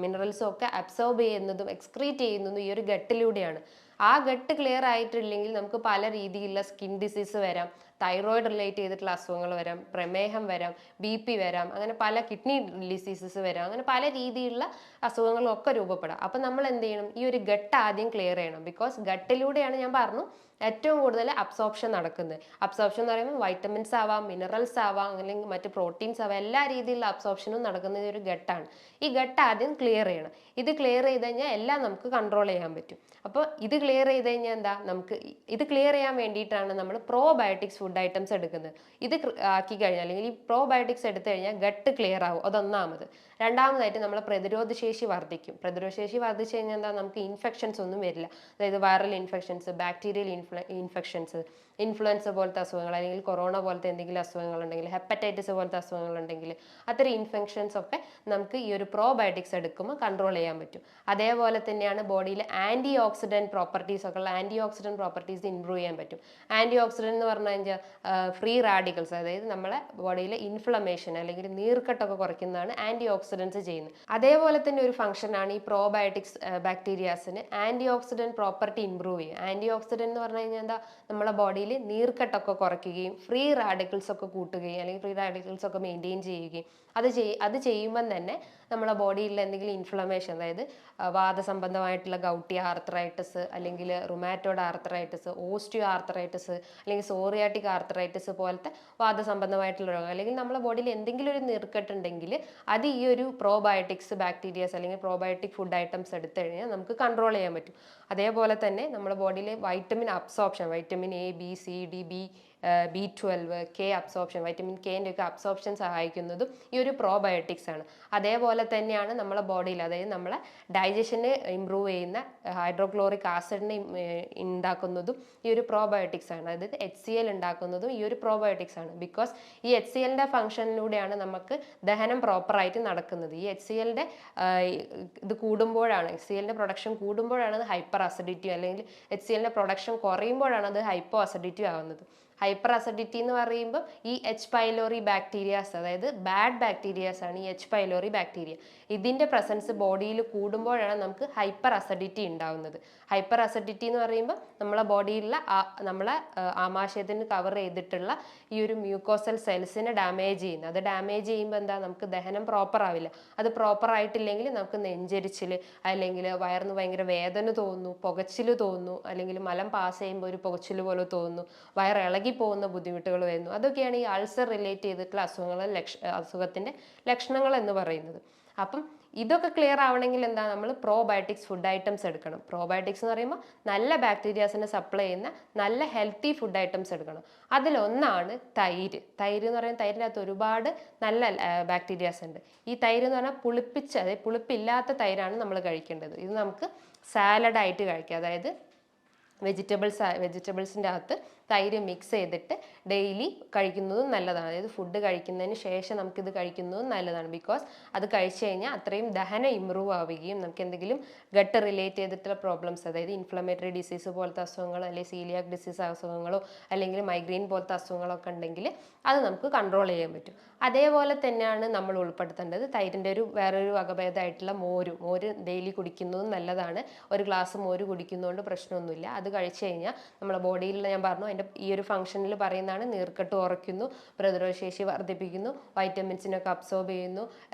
മിനറൽസും ഒക്കെ അബ്സോർബ് ചെയ്യുന്നതും എക്സ്ക്രീറ്റ് ചെയ്യുന്നതും ഈ ഒരു ഗട്ടിലൂടെയാണ്. ആ ഗട്ട് ക്ലിയർ ആയിട്ടില്ലെങ്കിൽ നമുക്ക് പല രീതിയിലുള്ള സ്കിൻ ഡിസീസ് വരാം, തൈറോയിഡ് റിലേറ്റ് ചെയ്തിട്ടുള്ള അസുഖങ്ങൾ വരാം, പ്രമേഹം വരാം, BP വരാം, അങ്ങനെ പല കിഡ്നി ഡിസീസസ് വരാം, അങ്ങനെ പല രീതിയിലുള്ള അസുഖങ്ങളൊക്കെ രൂപപ്പെടാം. അപ്പം നമ്മൾ എന്ത് ചെയ്യണം? ഈ ഒരു ഗട്ട് ആദ്യം ക്ലിയർ ചെയ്യണം. ബിക്കോസ് ഗട്ടിലൂടെയാണ്, ഞാൻ പറഞ്ഞു, ഏറ്റവും കൂടുതൽ അബ്സോർപ്ഷൻ നടക്കുന്നത്. അബ്സോർപ്ഷൻ എന്ന് പറയുമ്പോൾ വൈറ്റമിൻസ് ആവാം, മിനറൽസ് ആവാം, അല്ലെങ്കിൽ മറ്റ് പ്രോട്ടീൻസ് ആവാം, എല്ലാ രീതിയിലുള്ള അബ്സോർപ്ഷനും നടക്കുന്നത് ഒരു ഗട്ടാണ്. ഈ ഗട്ട് ആദ്യം ക്ലിയർ ചെയ്യണം. ഇത് ക്ലിയർ ചെയ്ത് കഴിഞ്ഞാൽ എല്ലാം നമുക്ക് കൺട്രോൾ ചെയ്യാൻ പറ്റും. അപ്പോൾ ഇത് ക്ലിയർ ചെയ്ത് കഴിഞ്ഞാൽ എന്താ, നമുക്ക് ഇത് ക്ലിയർ ചെയ്യാൻ വേണ്ടിയിട്ടാണ് നമ്മൾ പ്രോബയോട്ടിക്സ് ഫുഡ് ഐറ്റംസ് എടുക്കുന്നത്. ഇത് ആക്കി കഴിഞ്ഞാൽ, അല്ലെങ്കിൽ ഈ പ്രോബയോട്ടിക്സ് എടുത്തു കഴിഞ്ഞാൽ ഗട്ട് ക്ലിയർ ആവും. അതൊന്നാമത്. രണ്ടാമതായിട്ട് നമ്മളെ പ്രതിരോധശേഷി വർദ്ധിക്കും. പ്രതിരോധശേഷി വർദ്ധിച്ചു കഴിഞ്ഞാൽ എന്താ, നമുക്ക് ഇൻഫെക്ഷൻസ് ഒന്നും വരില്ല. അതായത് viral infections, bacterial infections, influenza പോലത്തെ അസുഖങ്ങൾ, അല്ലെങ്കിൽ കൊറോണ പോലത്തെ എന്തെങ്കിലും അസുഖങ്ങൾ ഉണ്ടെങ്കിൽ, ഹെപ്പറ്റൈറ്റിസ് പോലത്തെ അസുഖങ്ങൾ ഉണ്ടെങ്കിൽ, അത്തരം ഇൻഫെക്ഷൻസ് ഒക്കെ നമുക്ക് ഈ ഒരു പ്രോബയോട്ടിക്സ് എടുക്കുമ്പോൾ കൺട്രോൾ ചെയ്യാൻ പറ്റും. അതേപോലെ തന്നെയാണ് ബോഡിയിൽ ആൻറ്റി ഓക്സിഡൻറ്റ് പ്രോപ്പർട്ടീസ് ഒക്കെ ഉള്ള ആൻറ്റി ഓക്സിഡൻറ്റ് പ്രോപ്പർട്ടീസ് ഇംപ്രൂവ് ചെയ്യാൻ പറ്റും. ആൻറ്റി ഓക്സിഡൻറ്റ് എന്ന് പറഞ്ഞു കഴിഞ്ഞാൽ ഫ്രീ റാഡിക്കൽസ്, അതായത് നമ്മളെ ബോഡിയിലെ ഇൻഫ്ലമേഷൻ അല്ലെങ്കിൽ നീർക്കെട്ടൊക്കെ കുറയ്ക്കുന്നതാണ് ആൻറ്റി ഓക്സിഡൻസ് ചെയ്യുന്നത്. അതേപോലെ തന്നെ ഒരു ഫംഗ്ഷനാണ് ഈ പ്രോബയോട്ടിക്സ് ബാക്ടീരിയാസിന് ആൻറ്റി ഓക്സിഡൻറ്റ് പ്രോപ്പർട്ടി ഇംപ്രൂവ് ചെയ്യും. ആൻറ്റി ഓക്സിഡൻറ്റ് എന്ന് പറഞ്ഞു കഴിഞ്ഞാൽ എന്താ, നമ്മളെ ബോഡിയിൽ നീർക്കെട്ടൊക്കെ കുറയ്ക്കുകയും ഫ്രീ റാഡിക്കൽസ് ഒക്കെ കൂട്ടുകയും, അല്ലെങ്കിൽ ഫ്രീ റാഡിക്കൽസ് ഒക്കെ മെയിൻറ്റെയിൻ ചെയ്യുകയും, അത് ചെയ്യുമ്പം തന്നെ നമ്മളെ ബോഡിയിൽ എന്തെങ്കിലും ഇൻഫ്ലമേഷൻ, അതായത് വാദസംബന്ധമായിട്ടുള്ള ഗൗട്ടി ആർത്രൈറ്റിസ്, അല്ലെങ്കിൽ റുമാറ്റോഡ് ആർത്രൈറ്റിസ്, ഓസ്റ്റിയോ ആർത്രൈറ്റിസ്, അല്ലെങ്കിൽ സോറിയാറ്റിക് ആർത്രൈറ്റിസ് പോലത്തെ വാദസംബന്ധമായിട്ടുള്ള രോഗം, അല്ലെങ്കിൽ നമ്മളെ ബോഡിയിൽ എന്തെങ്കിലും ഒരു നീർക്കെട്ടുണ്ടെങ്കിൽ അത് ഈ ഒരു പ്രോബയോട്ടിക്സ് ബാക്ടീരിയാസ് അല്ലെങ്കിൽ പ്രോബയോട്ടിക് ഫുഡ് ഐറ്റംസ് എടുത്തു കഴിഞ്ഞാൽ നമുക്ക് കൺട്രോൾ ചെയ്യാൻ പറ്റും. അതേപോലെ തന്നെ നമ്മുടെ ബോഡിയിലെ vitamin absorption, vitamin A, B, C, D, B12, K absorption, vitamin കെൻ്റെ ഒക്കെ അബ്സോർപ്ഷൻ സഹായിക്കുന്നതും ഈ ഒരു പ്രോബയോട്ടിക്സ് ആണ്. അതേപോലെ തന്നെയാണ് നമ്മളെ ബോഡിയിൽ, അതായത് നമ്മളെ ഡൈജഷന് ഇംപ്രൂവ് ചെയ്യുന്ന ഹൈഡ്രോക്ലോറിക് ആസിഡിനെ ഉണ്ടാക്കുന്നതും ഈ ഒരു പ്രോബയോട്ടിക്സ് ആണ്. അതായത് HCl ഉണ്ടാക്കുന്നതും ഈ ഒരു പ്രോബയോട്ടിക്സ് ആണ്. ബിക്കോസ് ഈ HClൻ്റെ ഫംഗ്ഷനിലൂടെയാണ് നമുക്ക് ദഹനം പ്രോപ്പറായിട്ട് നടക്കുന്നത്. ഈ HClൻ്റെ ഇത് കൂടുമ്പോഴാണ്, HClൻ്റെ പ്രൊഡക്ഷൻ കൂടുമ്പോഴാണ് അത് ഹൈപ്പർ അസിഡിറ്റി, അല്ലെങ്കിൽ HClൻ്റെ പ്രൊഡക്ഷൻ കുറയുമ്പോഴാണ് അത് ഹൈപ്പോ അസിഡിറ്റി ആവുന്നത്. ഹൈപ്പർ അസിഡിറ്റി എന്ന് പറയുമ്പോൾ ഈ H. പൈലോറി ബാക്ടീരിയാസ്, അതായത് ബാഡ് ബാക്ടീരിയാസ് ആണ് ഈ H. Pylori bacteria. ഇതിൻ്റെ പ്രസൻസ് ബോഡിയിൽ കൂടുമ്പോഴാണ് നമുക്ക് ഹൈപ്പർ അസിഡിറ്റി ഉണ്ടാവുന്നത്. ഹൈപ്പർ അസിഡിറ്റി എന്ന് പറയുമ്പോൾ നമ്മളെ ബോഡിയിലുള്ള നമ്മളെ ആമാശയത്തിന് കവർ ചെയ്തിട്ടുള്ള ഈ ഒരു മ്യൂക്കോസൽ സെൽസിനെ ഡാമേജ് ചെയ്യുന്നത്. അത് ഡാമേജ് ചെയ്യുമ്പോൾ എന്താ, നമുക്ക് ദഹനം പ്രോപ്പർ ആവില്ല. അത് പ്രോപ്പർ ആയിട്ടില്ലെങ്കിൽ നമുക്ക് നെഞ്ചരിച്ചിൽ, അല്ലെങ്കിൽ വയറിന് ഭയങ്കര വേദന തോന്നുന്നു, പുകച്ചിൽ തോന്നുന്നു, അല്ലെങ്കിൽ മലം പാസ് ചെയ്യുമ്പോൾ ഒരു പുകച്ചിൽ പോലെ തോന്നുന്നു, വയറിളകി പോകുന്ന ബുദ്ധിമുട്ടുകൾ വരുന്നു. അതൊക്കെയാണ് ഈ അൾസർ റിലേറ്റ് ചെയ്തിട്ടുള്ള അസുഖത്തിൻ്റെ ലക്ഷണങ്ങൾ എന്ന് പറയുന്നത്. അപ്പം ഇതൊക്കെ ക്ലിയർ ആവണമെങ്കിൽ എന്താ, നമ്മൾ പ്രോബയോട്ടിക്സ് ഫുഡ് ഐറ്റംസ് എടുക്കണം. പ്രോബയോട്ടിക്സ് എന്ന് പറയുമ്പോൾ നല്ല ബാക്ടീരിയാസിനെ സപ്ലൈ ചെയ്യുന്ന നല്ല ഹെൽത്തി ഫുഡ് ഐറ്റംസ് എടുക്കണം. അതിലൊന്നാണ് തൈര്. തൈര് എന്ന് പറയുമ്പോൾ തൈരിനകത്ത് ഒരുപാട് നല്ല ബാക്ടീരിയാസ് ഉണ്ട്. ഈ തൈര് എന്ന് പറഞ്ഞാൽ അതായത് പുളിപ്പില്ലാത്ത തൈരാണ് നമ്മൾ കഴിക്കേണ്ടത്. ഇത് നമുക്ക് സാലഡായിട്ട് കഴിക്കാം. അതായത് വെജിറ്റബിൾസിൻ്റെ അകത്ത് തൈര് മിക്സ് ചെയ്തിട്ട് ഡെയിലി കഴിക്കുന്നതും നല്ലതാണ്. അതായത് ഫുഡ് കഴിക്കുന്നതിന് ശേഷം നമുക്കിത് കഴിക്കുന്നതും നല്ലതാണ്. ബിക്കോസ് അത് കഴിച്ചു കഴിഞ്ഞാൽ അത്രയും ദഹനം ഇമ്പ്രൂവ് ആവുകയും നമുക്ക് എന്തെങ്കിലും ഗട്ട് റിലേറ്റ് ചെയ്തിട്ടുള്ള പ്രോബ്ലംസ്, അതായത് ഇൻഫ്ലമേറ്ററി ഡിസീസ് പോലത്തെ അസുഖങ്ങളോ, അല്ലെങ്കിൽ സീലിയാക് ഡിസീസ് അസുഖങ്ങളോ, അല്ലെങ്കിൽ മൈഗ്രെയിൻ പോലത്തെ അസുഖങ്ങളൊക്കെ ഉണ്ടെങ്കിൽ അത് നമുക്ക് കൺട്രോൾ ചെയ്യാൻ പറ്റും. അതേപോലെ തന്നെയാണ് നമ്മൾ ഉൾപ്പെടുത്തേണ്ടത് തൈരിൻ്റെ വേറൊരു വകഭേദമായിട്ടുള്ള മോര് ഡെയിലി കുടിക്കുന്നതും നല്ലതാണ്. ഒരു ഗ്ലാസ് മോര് കുടിക്കുന്നതുകൊണ്ട് പ്രശ്നമൊന്നുമില്ല. അത് കഴിച്ചു കഴിഞ്ഞാൽ നമ്മുടെ ബോഡിയിൽ, ഞാൻ പറഞ്ഞു, അതിൻ്റെ അതിൻ്റെ ഈ ഒരു ഫംഗ്ഷനിൽ പറയുന്നതാണ്. നീർക്കെട്ട് കുറയ്ക്കുന്നു, പ്രതിരോധശേഷി വർദ്ധിപ്പിക്കുന്നു, വൈറ്റമിൻസിനൊക്കെ അബ്സോർബ് ചെയ്യുന്നു,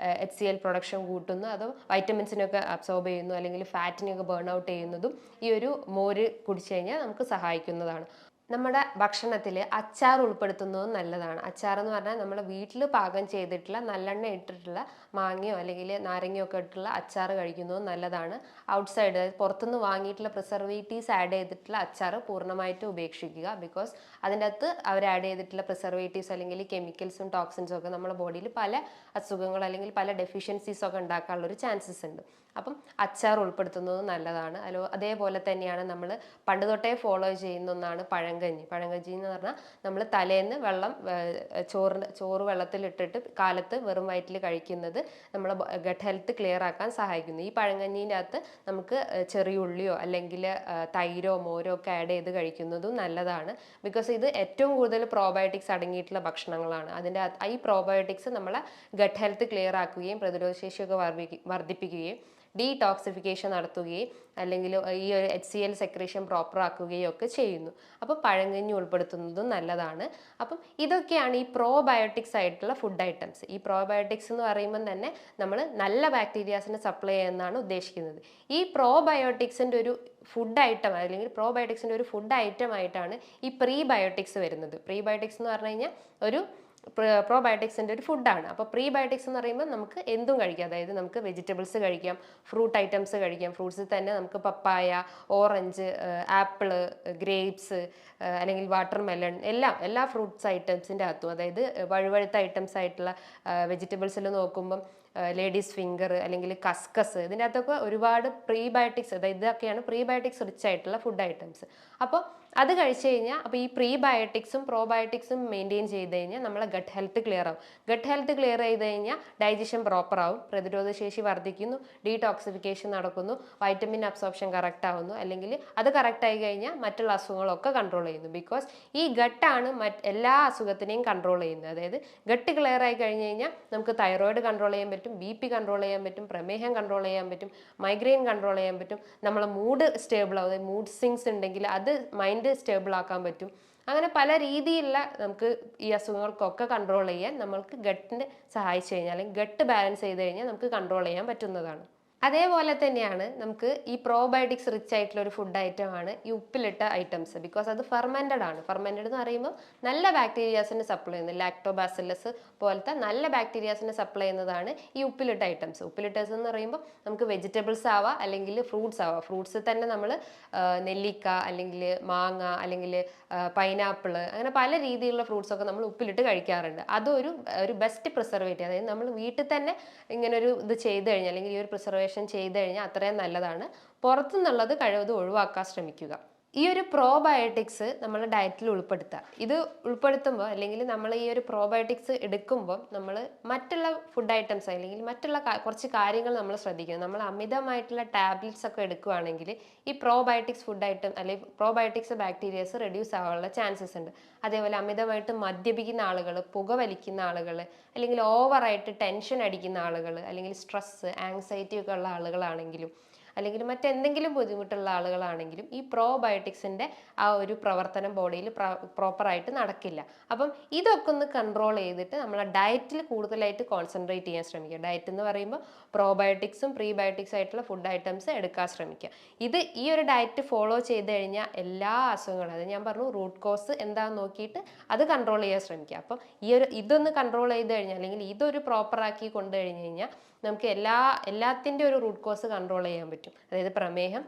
HCl പ്രൊഡക്ഷൻ കൂട്ടുന്നു, അതോ വൈറ്റമിൻസിനൊക്കെ അബ്സോർബ് ചെയ്യുന്നു, അല്ലെങ്കിൽ ഫാറ്റിനെയൊക്കെ ബേൺ ഔട്ട് ചെയ്യുന്നതും ഈ ഒരു മോര് കുടിച്ചു കഴിഞ്ഞാൽ നമുക്ക് സഹായിക്കുന്നതാണ്. നമ്മുടെ ഭക്ഷണത്തിൽ അച്ചാർ ഉൾപ്പെടുത്തുന്നതും നല്ലതാണ്. അച്ചാർ എന്ന് പറഞ്ഞാൽ നമ്മുടെ വീട്ടിൽ പാകം ചെയ്തിട്ടുള്ള നല്ലെണ്ണ ഇട്ടിട്ടുള്ള മാങ്ങയോ അല്ലെങ്കിൽ നാരങ്ങയോ ഒക്കെ ഇട്ടിട്ടുള്ള അച്ചാർ കഴിക്കുന്നതും നല്ലതാണ്. ഔട്ട്സൈഡ്, അതായത് പുറത്തുനിന്ന് വാങ്ങിയിട്ടുള്ള പ്രിസർവേറ്റീവ്സ് ആഡ് ചെയ്തിട്ടുള്ള അച്ചാർ പൂർണ്ണമായിട്ടും ഉപേക്ഷിക്കുക. ബിക്കോസ് അതിൻ്റെ അകത്ത് അവർ ആഡ് ചെയ്തിട്ടുള്ള പ്രിസർവേറ്റീവ്സ് അല്ലെങ്കിൽ കെമിക്കൽസും ടോക്സിൻസും ഒക്കെ നമ്മുടെ ബോഡിയിൽ പല അസുഖങ്ങൾ അല്ലെങ്കിൽ പല ഡെഫിഷ്യൻസീസ് ഒക്കെ ഉണ്ടാക്കാനുള്ളൊരു ചാൻസസ് ഉണ്ട്. അപ്പം അച്ചാർ ഉൾപ്പെടുത്തുന്നത് നല്ലതാണ്. അതേപോലെ തന്നെയാണ് നമ്മൾ പണ്ട് തൊട്ടേ ഫോളോ ചെയ്യുന്ന ഒന്നാണ് പഴങ്കഞ്ഞി. പഴങ്കഞ്ഞി എന്ന് പറഞ്ഞാൽ നമ്മൾ തലേന്ന് ചോറ് വെള്ളത്തിലിട്ടിട്ട് കാലത്ത് വെറും വയറ്റിൽ കഴിക്കുന്നത് നമ്മളെ ഗട്ട് ഹെൽത്ത് ക്ലിയർ ആക്കാൻ സഹായിക്കുന്നു. ഈ പഴങ്കഞ്ഞീൻ്റെ അകത്ത് നമുക്ക് ചെറിയുള്ളിയോ അല്ലെങ്കിൽ തൈരോ മോരോ ഒക്കെ ആഡ് ചെയ്ത് കഴിക്കുന്നതും നല്ലതാണ്. ബിക്കോസ് ഇത് ഏറ്റവും കൂടുതൽ പ്രോബയോട്ടിക്സ് അടങ്ങിയിട്ടുള്ള ഭക്ഷണങ്ങളാണ്. അതിൻ്റെ ഈ പ്രോബയോട്ടിക്സ് നമ്മളെ ഗട്ട് ഹെൽത്ത് ക്ലിയർ ആക്കുകയും പ്രതിരോധശേഷിയൊക്കെ വർദ്ധിപ്പിക്കുകയും ഡീടോക്സിഫിക്കേഷൻ നടത്തുകയും അല്ലെങ്കിൽ ഈ ഒരു HCl സെക്രീഷൻ പ്രോപ്പർ ആക്കുകയും ഒക്കെ ചെയ്യുന്നു. അപ്പോൾ പഴങ്കഞ്ഞി ഉൾപ്പെടുത്തുന്നതും നല്ലതാണ്. അപ്പം ഇതൊക്കെയാണ് ഈ പ്രോബയോട്ടിക്സ് ആയിട്ടുള്ള ഫുഡ് ഐറ്റംസ്. ഈ പ്രോബയോട്ടിക്സ് എന്ന് പറയുമ്പോൾ തന്നെ നമ്മൾ നല്ല ബാക്ടീരിയാസിനെ സപ്ലൈ ചെയ്യുന്നതാണ് ഉദ്ദേശിക്കുന്നത്. ഈ പ്രോബയോട്ടിക്സിൻ്റെ ഒരു ഫുഡ് ഐറ്റം അല്ലെങ്കിൽ പ്രോബയോട്ടിക്സിൻ്റെ ഒരു ഫുഡ് ഐറ്റം ആയിട്ടാണ് ഈ പ്രീബയോട്ടിക്സ് വരുന്നത്. പ്രീബയോട്ടിക്സ് എന്ന് പറഞ്ഞു കഴിഞ്ഞാൽ ഒരു പ്രോബയോട്ടിക്സിൻ്റെ ഒരു ഫുഡാണ്. അപ്പോൾ പ്രീബയോട്ടിക്സ് എന്ന് പറയുമ്പോൾ നമുക്ക് എന്തും കഴിക്കാം. അതായത് നമുക്ക് വെജിറ്റബിൾസ് കഴിക്കാം, ഫ്രൂട്ട് ഐറ്റംസ് കഴിക്കാം. ഫ്രൂട്ട്സിൽ തന്നെ നമുക്ക് പപ്പായ, ഓറഞ്ച്, ആപ്പിള്, ഗ്രേപ്സ് അല്ലെങ്കിൽ വാട്ടർ മെലൺ എല്ലാ ഫ്രൂട്ട്സ് ഐറ്റംസിൻ്റെ അകത്തും, അതായത് വഴുവഴുത്ത ഐറ്റംസ് ആയിട്ടുള്ള വെജിറ്റബിൾസിൽ നോക്കുമ്പം ലേഡീസ് ഫിംഗർ അല്ലെങ്കിൽ കസ്കസ്, ഇതിൻ്റെ അകത്തൊക്കെ ഒരുപാട് പ്രീബയോട്ടിക്സ്, അതായത് ഇതൊക്കെയാണ് പ്രീബയോട്ടിക്സ് റിച്ച് ആയിട്ടുള്ള ഫുഡ് ഐറ്റംസ്. അപ്പോൾ അത് കഴിച്ചു കഴിഞ്ഞാൽ അപ്പോൾ ഈ പ്രീബയോട്ടിക്സും പ്രോബയോട്ടിക്സും മെയിൻറ്റെയിൻ ചെയ്ത് കഴിഞ്ഞാൽ നമ്മളെ ഗട്ട് ഹെൽത്ത് ക്ലിയർ ആവും. ഗട്ട് ഹെൽത്ത് ക്ലിയർ ചെയ്ത് കഴിഞ്ഞാൽ ഡൈജഷൻ പ്രോപ്പർ ആവും, പ്രതിരോധശേഷി വർദ്ധിക്കുന്നു, ഡീടോക്സിഫിക്കേഷൻ നടക്കുന്നു, വൈറ്റമിൻ അബ്സോർപ്ഷൻ കറക്റ്റ് ആവുന്നു, അല്ലെങ്കിൽ അത് കറക്റ്റ് ആയി കഴിഞ്ഞാൽ മറ്റുള്ള അസുഖങ്ങളൊക്കെ കൺട്രോൾ ചെയ്യുന്നു. ബിക്കോസ് ഈ ഗട്ടാണ് എല്ലാ അസുഖത്തിനെയും കൺട്രോൾ ചെയ്യുന്നത്. അതായത് ഗട്ട് ക്ലിയർ ആയി കഴിഞ്ഞ് കഴിഞ്ഞാൽ നമുക്ക് തൈറോയിഡ് കൺട്രോൾ ചെയ്യാൻ പറ്റും, BP കൺട്രോൾ ചെയ്യാൻ പറ്റും, പ്രമേഹം കൺട്രോൾ ചെയ്യാൻ പറ്റും, മൈഗ്രെയിൻ കൺട്രോൾ ചെയ്യാൻ പറ്റും, നമ്മളെ മൂഡ് സ്റ്റേബിൾ ആവും, അതായത് മൂഡ് സ്വിങ്സ് ഉണ്ടെങ്കിൽ അത് മൈൻഡ് സ്റ്റേബിൾ ആക്കാൻ പറ്റും. അങ്ങനെ പല രീതിയിലുള്ള നമുക്ക് ഈ അസുഖങ്ങൾക്കൊക്കെ കൺട്രോൾ ചെയ്യാൻ നമ്മൾക്ക് ഗട്ടിനെ സഹായിച്ചു കഴിഞ്ഞാൽ അല്ലെങ്കിൽ ഗട്ട് ബാലൻസ് ചെയ്ത് കഴിഞ്ഞാൽ നമുക്ക് കൺട്രോൾ ചെയ്യാൻ പറ്റുന്നതാണ്. അതേപോലെ തന്നെയാണ് നമുക്ക് ഈ പ്രോബയോട്ടിക്സ് റിച്ച് ആയിട്ടുള്ള ഒരു ഫുഡ് ഐറ്റമാണ് ഈ ഉപ്പിലിട്ട ഐറ്റംസ്. ബിക്കോസ് അത് ഫെർമെൻറ്റഡ് ആണ്. ഫെർമെൻറ്റഡ് എന്ന് പറയുമ്പോൾ നല്ല ബാക്ടീരിയാസിനെ സപ്ലൈ ചെയ്യുന്നത്, ലാക്ടോബാസിലസ് പോലത്തെ നല്ല ബാക്ടീരിയാസിനെ സപ്ലൈ ചെയ്യുന്നതാണ് ഈ ഉപ്പിലിട്ട ഐറ്റംസ്. ഉപ്പിലിട്ടസ് എന്ന് പറയുമ്പോൾ നമുക്ക് വെജിറ്റബിൾസ് ആവാം അല്ലെങ്കിൽ ഫ്രൂട്ട്സ് ആവാം. ഫ്രൂട്ട്സിൽ തന്നെ നമ്മൾ നെല്ലിക്ക അല്ലെങ്കിൽ മാങ്ങ അല്ലെങ്കിൽ പൈനാപ്പിൾ, അങ്ങനെ പല രീതിയിലുള്ള ഫ്രൂട്ട്സൊക്കെ നമ്മൾ ഉപ്പിലിട്ട് കഴിക്കാറുണ്ട്. അതൊരു ബെസ്റ്റ് പ്രിസർവേറ്റീവ്. അതായത് നമ്മൾ വീട്ടിൽ തന്നെ ഇങ്ങനൊരു ഇത് ചെയ്ത് കഴിഞ്ഞാൽ അല്ലെങ്കിൽ ഈ ഒരു പ്രിസർവേഷൻ ചെയ്ത് കഴിഞ്ഞാൽ അത്രയും നല്ലതാണ്. പുറത്തുനിന്നുള്ളത് കഴിവതും ഒഴിവാക്കാൻ ശ്രമിക്കുക. ഈ ഒരു പ്രോബയോട്ടിക്സ് നമ്മൾ ഡയറ്റിൽ ഉൾപ്പെടുത്തുക. ഇത് ഉൾപ്പെടുത്തുമ്പോൾ അല്ലെങ്കിൽ നമ്മൾ ഈ ഒരു പ്രോബയോട്ടിക്സ് എടുക്കുമ്പോൾ നമ്മൾ മറ്റുള്ള ഫുഡ് ഐറ്റംസ് അല്ലെങ്കിൽ മറ്റുള്ള കുറച്ച് കാര്യങ്ങൾ നമ്മൾ ശ്രദ്ധിക്കണം. നമ്മൾ അമിതമായിട്ടുള്ള ടാബ്ലറ്റ്സ് ഒക്കെ എടുക്കുകയാണെങ്കിൽ ഈ പ്രോബയോട്ടിക്സ് ഫുഡ് ഐറ്റം അല്ലെങ്കിൽ പ്രോബയോട്ടിക്സ് ബാക്ടീരിയസ് റെഡ്യൂസ് ആവാനുള്ള ചാൻസസ് ഉണ്ട്. അതേപോലെ അമിതമായിട്ട് മദ്യപിക്കുന്ന ആളുകൾ, പുകവലിക്കുന്ന ആളുകൾ, അല്ലെങ്കിൽ ഓവറായിട്ട് ടെൻഷൻ അടിക്കുന്ന ആളുകൾ, അല്ലെങ്കിൽ സ്ട്രെസ്, ആങ്സൈറ്റി ഒക്കെ ഉള്ള ആളുകളാണെങ്കിലും അല്ലെങ്കിൽ മറ്റെന്തെങ്കിലും ബുദ്ധിമുട്ടുള്ള ആളുകളാണെങ്കിലും ഈ പ്രോബയോട്ടിക്സിൻ്റെ ആ ഒരു പ്രവർത്തനം ബോഡിയിൽ പ്രോപ്പറായിട്ട് നടക്കില്ല. അപ്പം ഇതൊക്കെ ഒന്ന് കൺട്രോൾ ചെയ്തിട്ട് നമ്മളെ ഡയറ്റിൽ കൂടുതലായിട്ട് കോൺസെൻട്രേറ്റ് ചെയ്യാൻ ശ്രമിക്കുക. ഡയറ്റ് എന്ന് പറയുമ്പോൾ പ്രോബയോട്ടിക്സും പ്രീബയോട്ടിക്സ് ആയിട്ടുള്ള ഫുഡ് ഐറ്റംസ് എടുക്കാൻ ശ്രമിക്കുക. ഈ ഒരു ഡയറ്റ് ഫോളോ ചെയ്ത് കഴിഞ്ഞാൽ എല്ലാ അസുഖങ്ങളും, അത് ഞാൻ പറഞ്ഞു റൂട്ട് കോസ് എന്താണെന്ന് നോക്കിയിട്ട് അത് കൺട്രോൾ ചെയ്യാൻ ശ്രമിക്കുക. അപ്പം ഇതൊന്ന് കൺട്രോൾ ചെയ്ത് കഴിഞ്ഞാൽ അല്ലെങ്കിൽ ഇതൊരു പ്രോപ്പറാക്കി കൊണ്ടു കഴിഞ്ഞ് കഴിഞ്ഞാൽ നമുക്ക് എല്ലാത്തിൻ്റെ ഒരു റൂട്ട് കോസ് കൺട്രോൾ ചെയ്യാൻ പറ്റും. അതായത് പ്രമേഹം,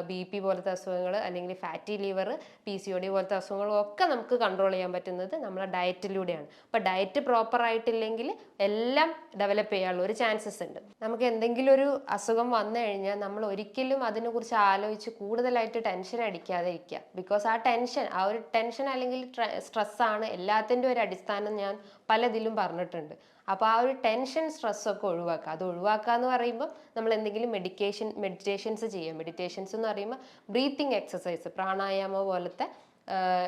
BP പോലത്തെ അസുഖങ്ങൾ, അല്ലെങ്കിൽ ഫാറ്റി ലിവർ, PCOD പോലത്തെ അസുഖങ്ങളും ഒക്കെ നമുക്ക് കൺട്രോൾ ചെയ്യാൻ പറ്റുന്നത് നമ്മുടെ ഡയറ്റിലൂടെയാണ്. അപ്പോൾ ഡയറ്റ് പ്രോപ്പർ ആയിട്ടില്ലെങ്കിൽ എല്ലാം ഡെവലപ്പ് ചെയ്യാനുള്ള ഒരു ചാൻസസ് ഉണ്ട്. നമുക്ക് എന്തെങ്കിലും ഒരു അസുഖം വന്നു കഴിഞ്ഞാൽ നമ്മൾ ഒരിക്കലും അതിനെക്കുറിച്ച് ആലോചിച്ച് കൂടുതലായിട്ട് ടെൻഷൻ അടിക്കാതെ ഇരിക്കുക. ബിക്കോസ് ആ ഒരു ടെൻഷൻ അല്ലെങ്കിൽ സ്ട്രെസ്സാണ് എല്ലാത്തിൻ്റെ ഒരു അടിസ്ഥാനം. ഞാൻ പലതിലും പറഞ്ഞിട്ടുണ്ട്. അപ്പോൾ ആ ഒരു ടെൻഷൻ സ്ട്രെസ്സൊക്കെ ഒഴിവാക്കുക. അത് ഒഴിവാക്കുക എന്ന് പറയുമ്പോൾ നമ്മൾ എന്തെങ്കിലും മെഡിറ്റേഷൻസ് ചെയ്യുക. മെഡിറ്റേഷൻസ് എന്ന് പറയുമ്പോൾ ബ്രീത്തിങ് എക്സസൈസ്, പ്രാണായാമം പോലത്തെ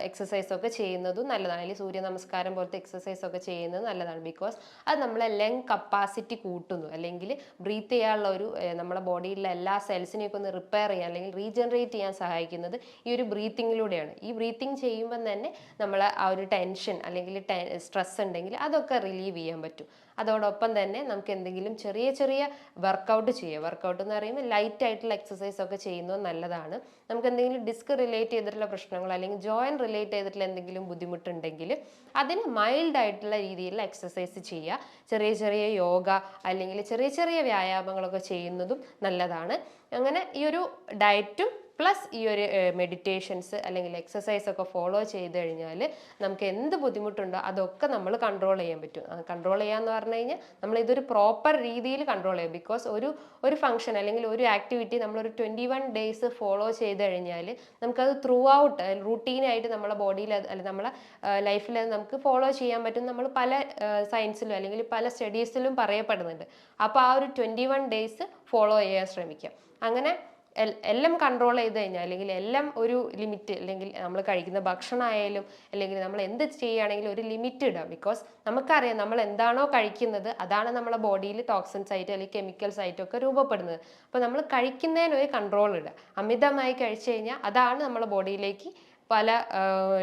എക്സസൈസ് ഒക്കെ ചെയ്യുന്നതും നല്ലതാണ്, അല്ലെങ്കിൽ സൂര്യ നമസ്കാരം പോലത്തെ എക്സസൈസ് ഒക്കെ ചെയ്യുന്നത് നല്ലതാണ്. ബിക്കോസ് അത് നമ്മളെ ലങ് കപ്പാസിറ്റി കൂട്ടുന്നു, അല്ലെങ്കിൽ ബ്രീത്ത് ചെയ്യാനുള്ള ഒരു നമ്മുടെ ബോഡിയിലെ എല്ലാ സെൽസിനെയൊക്കെ ഒന്ന് റിപ്പയർ ചെയ്യാൻ അല്ലെങ്കിൽ റീജനറേറ്റ് ചെയ്യാൻ സഹായിക്കുന്നത് ഈ ഒരു ബ്രീത്തിങ്ങിലൂടെയാണ്. ഈ ബ്രീത്തിങ് ചെയ്യുമ്പോൾ തന്നെ നമ്മൾ ആ ഒരു ടെൻഷൻ അല്ലെങ്കിൽ സ്ട്രെസ് ഉണ്ടെങ്കിൽ അതൊക്കെ റിലീവ് ചെയ്യാൻ പറ്റും. അതോടൊപ്പം തന്നെ നമുക്ക് എന്തെങ്കിലും ചെറിയ ചെറിയ വർക്കൗട്ട് ചെയ്യുക. വർക്കൗട്ട് എന്ന് പറയുമ്പോൾ ലൈറ്റ് ആയിട്ടുള്ള എക്സസൈസ് ഒക്കെ ചെയ്യുന്നത് നല്ലതാണ്. നമുക്ക് എന്തെങ്കിലും ഡിസ്ക് റിലേറ്റ് ചെയ്തിട്ടുള്ള പ്രശ്നങ്ങൾ അല്ലെങ്കിൽ ജോയിന്റ് റിലേറ്റ് ചെയ്തിട്ടുള്ള എന്തെങ്കിലും ബുദ്ധിമുട്ടുണ്ടെങ്കിൽ അതിന് മൈൽഡ് ആയിട്ടുള്ള രീതിയിലുള്ള എക്സസൈസ് ചെയ്യുക. ചെറിയ ചെറിയ യോഗ അല്ലെങ്കിൽ ചെറിയ ചെറിയ വ്യായാമങ്ങളൊക്കെ ചെയ്യുന്നതും നല്ലതാണ്. അങ്ങനെ ഈ ഒരു ഡയറ്റും പ്ലസ് ഈ ഒരു മെഡിറ്റേഷൻസ് അല്ലെങ്കിൽ എക്സസൈസ് ഒക്കെ ഫോളോ ചെയ്ത് കഴിഞ്ഞാൽ നമുക്ക് എന്ത് ബുദ്ധിമുട്ടുണ്ടോ അതൊക്കെ നമ്മൾ കൺട്രോൾ ചെയ്യാൻ പറ്റും. കൺട്രോൾ ചെയ്യാന്ന് പറഞ്ഞു കഴിഞ്ഞാൽ നമ്മൾ ഇതൊരു പ്രോപ്പർ രീതിയിൽ കൺട്രോൾ ചെയ്യും. ബിക്കോസ് ഒരു ഫംഗ്ഷൻ അല്ലെങ്കിൽ ഒരു ആക്ടിവിറ്റി നമ്മളൊരു 21 ഡേയ്സ് ഫോളോ ചെയ്ത് കഴിഞ്ഞാൽ നമുക്കത് ത്രൂ ഔട്ട് റൂട്ടീനായിട്ട് നമ്മളെ ബോഡിയിൽ അല്ലെങ്കിൽ നമ്മളെ ലൈഫിൽ നമുക്ക് ഫോളോ ചെയ്യാൻ പറ്റും. നമ്മൾ പല സയൻസിലും അല്ലെങ്കിൽ പല സ്റ്റഡീസിലും പറയപ്പെടുന്നുണ്ട്. അപ്പോൾ ആ ഒരു 21 ഡേയ്സ് ഫോളോ ചെയ്യാൻ ശ്രമിക്കാം. അങ്ങനെ എല്ലാം കൺട്രോൾ ചെയ്ത് കഴിഞ്ഞാൽ അല്ലെങ്കിൽ എല്ലാം ഒരു ലിമിറ്റ്, അല്ലെങ്കിൽ നമ്മൾ കഴിക്കുന്ന ഭക്ഷണമായാലും അല്ലെങ്കിൽ നമ്മൾ എന്ത് ചെയ്യുകയാണെങ്കിലും ഒരു ലിമിറ്റ് ഇടാം. ബിക്കോസ് നമുക്കറിയാം നമ്മൾ എന്താണോ കഴിക്കുന്നത് അതാണ് നമ്മളെ ബോഡിയിൽ ടോക്സിൻസ് ആയിട്ട് അല്ലെങ്കിൽ കെമിക്കൽസ് ആയിട്ടൊക്കെ രൂപപ്പെടുന്നത്. അപ്പോൾ നമ്മൾ കഴിക്കുന്നതിന് ഒരു കൺട്രോൾ ഇടുക. അമിതമായി കഴിച്ചു കഴിഞ്ഞാൽ അതാണ് നമ്മളെ ബോഡിയിലേക്ക് പല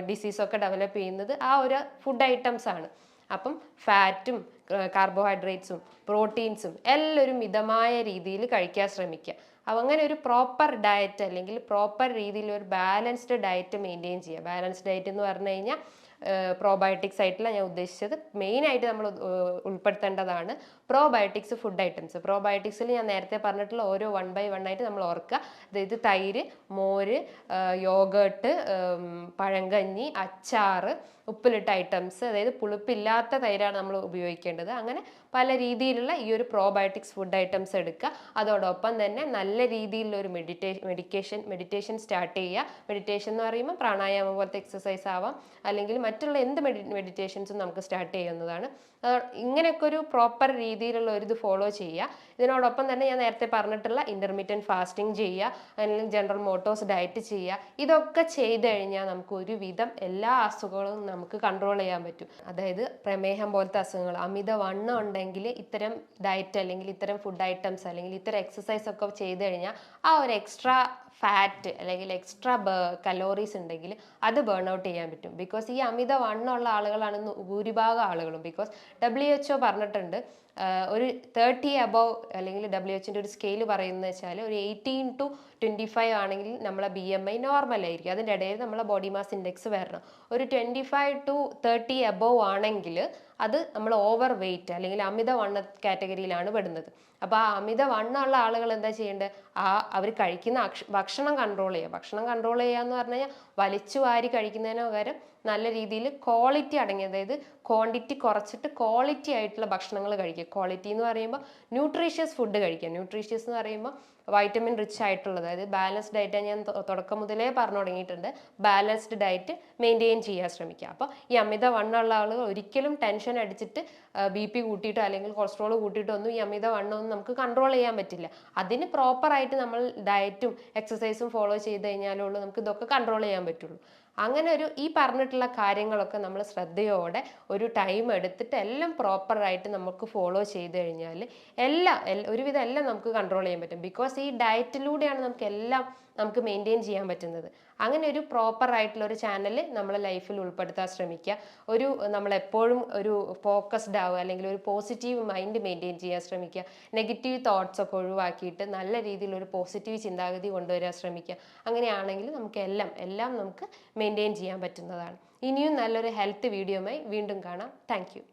ഡിസീസൊക്കെ ഡെവലപ്പ് ചെയ്യുന്നത് ആ ഒരു ഫുഡ് ഐറ്റംസ് ആണ്. അപ്പം ഫാറ്റും കാർബോഹൈഡ്രേറ്റ്സും പ്രോട്ടീൻസും എല്ലാം ഒരു മിതമായ രീതിയിൽ കഴിക്കാൻ ശ്രമിക്കുക. അപ്പം അങ്ങനെ ഒരു പ്രോപ്പർ ഡയറ്റ് അല്ലെങ്കിൽ പ്രോപ്പർ രീതിയിൽ ഒരു ബാലൻസ്ഡ് ഡയറ്റ് മെയിൻറ്റെയിൻ ചെയ്യുക. ബാലൻസ്ഡ് ഡയറ്റ് എന്ന് പറഞ്ഞു കഴിഞ്ഞാൽ പ്രോബയോട്ടിക്സ് ആയിട്ടില്ല ഞാൻ ഉദ്ദേശിച്ചത്. മെയിനായിട്ട് നമ്മൾ ഉൾപ്പെടുത്തേണ്ടതാണ് പ്രോബയോട്ടിക്സ് ഫുഡ് ഐറ്റംസ്. പ്രോബയോട്ടിക്സിൽ ഞാൻ നേരത്തെ പറഞ്ഞിട്ടുള്ള ഓരോ 1 by 1 ആയിട്ട് നമ്മൾ ഓർക്കുക. അതായത് തൈര്, മോര്, യോഗേർട്ട്, പഴങ്കഞ്ഞി, അച്ചാറ്, ഉപ്പിലിട്ട ഐറ്റംസ്, അതായത് പുളിപ്പില്ലാത്ത തൈരാണ് നമ്മൾ ഉപയോഗിക്കേണ്ടത്. അങ്ങനെ പല രീതിയിലുള്ള ഈ ഒരു പ്രോബയോട്ടിക്സ് ഫുഡ് ഐറ്റംസ് എടുക്കുക. അതോടൊപ്പം തന്നെ നല്ല രീതിയിലുള്ള ഒരു മെഡിറ്റേഷൻ സ്റ്റാർട്ട് ചെയ്യുക. മെഡിറ്റേഷൻ എന്ന് പറയുമ്പോൾ പ്രാണായാമം പോലത്തെ എക്സസൈസ് ആവാം, അല്ലെങ്കിൽ മറ്റുള്ള എന്ത് മെഡിറ്റേഷൻസും നമുക്ക് സ്റ്റാർട്ട് ചെയ്യുന്നതാണ്. ഇങ്ങനെയൊക്കെ ഒരു പ്രോപ്പർ രീതിയിലുള്ള ഒരു ഇത് ഫോളോ ചെയ്യുക. ഇതിനോടൊപ്പം തന്നെ ഞാൻ നേരത്തെ പറഞ്ഞിട്ടുള്ള ഇന്റർമീഡിയറ്റ് ഫാസ്റ്റിംഗ് ചെയ്യുക, അല്ലെങ്കിൽ ജനറൽ മോട്ടോഴ്സ് ഡയറ്റ് ചെയ്യുക. ഇതൊക്കെ ചെയ്ത് കഴിഞ്ഞാൽ നമുക്ക് ഒരുവിധം എല്ലാ അസുഖങ്ങളും നമുക്ക് കൺട്രോൾ ചെയ്യാൻ പറ്റും. അതായത് പ്രമേഹം പോലത്തെ അസുഖങ്ങൾ, അമിതവണ്ണം ഉണ്ടെങ്കിൽ ഇത്തരം ഡയറ്റ് അല്ലെങ്കിൽ ഇത്തരം ഫുഡ് ഐറ്റംസ് അല്ലെങ്കിൽ ഇത്തരം എക്സസൈസ് ഒക്കെ ചെയ്ത് കഴിഞ്ഞാൽ ആ ഒരു എക്സ്ട്രാ ഫാറ്റ് അല്ലെങ്കിൽ എക്സ്ട്രാ കലോറീസ് ഉണ്ടെങ്കിൽ അത് ബേൺ ഔട്ട് ചെയ്യാൻ പറ്റും. ബിക്കോസ് ഈ അമിതവണ്ണമുള്ള ആളുകളാണ് ഭൂരിഭാഗം ആളുകളും. ബിക്കോസ് WHO പറഞ്ഞിട്ടുണ്ട് ഒരു 30 അബവ് അല്ലെങ്കിൽ WHO ഒരു സ്കെയിൽ പറയുന്നത് വെച്ചാൽ ഒരു 18 to 25 ആണെങ്കിൽ നമ്മളെ BMI നോർമൽ ആയിരിക്കും. അതിൻ്റെ ഇടയിൽ നമ്മളെ ബോഡി മാസ് ഇൻഡെക്സ് വരണം. ഒരു 25 to 30 അബവ് ആണെങ്കിൽ അത് നമ്മൾ ഓവർ വെയിറ്റ് അല്ലെങ്കിൽ അമിതവണ്ണ കാറ്റഗറിയിലാണ് പെടുന്നത്. അപ്പോൾ ആ അമിതവണ്ണമുള്ള ആളുകൾ എന്താ ചെയ്യേണ്ടത്? അവർ കഴിക്കുന്ന ഭക്ഷണം കൺട്രോൾ ചെയ്യുക. ഭക്ഷണം കൺട്രോൾ ചെയ്യുക എന്ന് പറഞ്ഞു കഴിഞ്ഞാൽ വലിച്ചു വാരി കഴിക്കുന്നതിന് പകരം നല്ല രീതിയിൽ ക്വാളിറ്റി അടങ്ങിയ, അതായത് ക്വാണ്ടിറ്റി കുറച്ചിട്ട് ക്വാളിറ്റി ആയിട്ടുള്ള ഭക്ഷണങ്ങൾ കഴിക്കുക. ക്വാളിറ്റി എന്ന് പറയുമ്പോൾ ന്യൂട്രീഷ്യസ് ഫുഡ് കഴിക്കുക. ന്യൂട്രീഷ്യസ് എന്ന് പറയുമ്പോൾ വൈറ്റമിൻ റിച്ച് ആയിട്ടുള്ളത്, അതായത് ബാലൻസ്ഡ് ഡയറ്റ് ഞാൻ തുടക്കം മുതലേ പറഞ്ഞു തുടങ്ങിയിട്ടുണ്ട്. ബാലൻസ്ഡ് ഡയറ്റ് മെയിൻറ്റെയിൻ ചെയ്യാൻ ശ്രമിക്കുക. അപ്പോൾ ഈ അമിതവണ്ണമുള്ള ആളുകൾ ഒരിക്കലും ടെൻഷൻ അടിച്ചിട്ട് BP കൂട്ടിയിട്ടോ അല്ലെങ്കിൽ കൊളസ്ട്രോൾ കൂട്ടിയിട്ടോ ഒന്നും ഈ അമിതവണ്ണമൊന്നും നമുക്ക് കൺട്രോൾ ചെയ്യാൻ പറ്റില്ല. അതിന് പ്രോപ്പറായിട്ട് നമ്മൾ ഡയറ്റും എക്സസൈസും ഫോളോ ചെയ്ത് കഴിഞ്ഞാലുള്ളൂ നമുക്ക് ഇതൊക്കെ കൺട്രോൾ ചെയ്യാൻ പറ്റുള്ളൂ. അങ്ങനെ ഈ പറഞ്ഞിട്ടുള്ള കാര്യങ്ങളൊക്കെ നമ്മൾ ശ്രദ്ധയോടെ ഒരു ടൈം എടുത്തിട്ട് എല്ലാം പ്രോപ്പറായിട്ട് നമുക്ക് ഫോളോ ചെയ്ത് കഴിഞ്ഞാൽ ഒരുവിധം എല്ലാം നമുക്ക് കൺട്രോൾ ചെയ്യാൻ പറ്റും. ബിക്കോസ് ഈ ഡയറ്റിലൂടെയാണ് നമുക്ക് മെയിൻറ്റെയിൻ ചെയ്യാൻ പറ്റുന്നത്. അങ്ങനെ ഒരു പ്രോപ്പർ ആയിട്ടുള്ള ഒരു ചാനൽ നമ്മളെ ലൈഫിൽ ഉൾപ്പെടുത്താൻ ശ്രമിക്കുക. നമ്മളെപ്പോഴും ഒരു ഫോക്കസ്ഡ് ആവുക അല്ലെങ്കിൽ ഒരു പോസിറ്റീവ് മൈൻഡ് മെയിൻറ്റെയിൻ ചെയ്യാൻ ശ്രമിക്കുക. നെഗറ്റീവ് തോട്ട്സ് ഒക്കെ ഒഴിവാക്കിയിട്ട് നല്ല രീതിയിൽ ഒരു പോസിറ്റീവ് ചിന്താഗതി കൊണ്ടുവരാൻ ശ്രമിക്കുക. അങ്ങനെയാണെങ്കിൽ നമുക്ക് എല്ലാം നമുക്ക് മെയിൻറ്റെയിൻ ചെയ്യാൻ പറ്റുന്നതാണ്. ഇനിയും നല്ലൊരു ഹെൽത്ത് വീഡിയോയുമായി വീണ്ടും കാണാം. Thank you.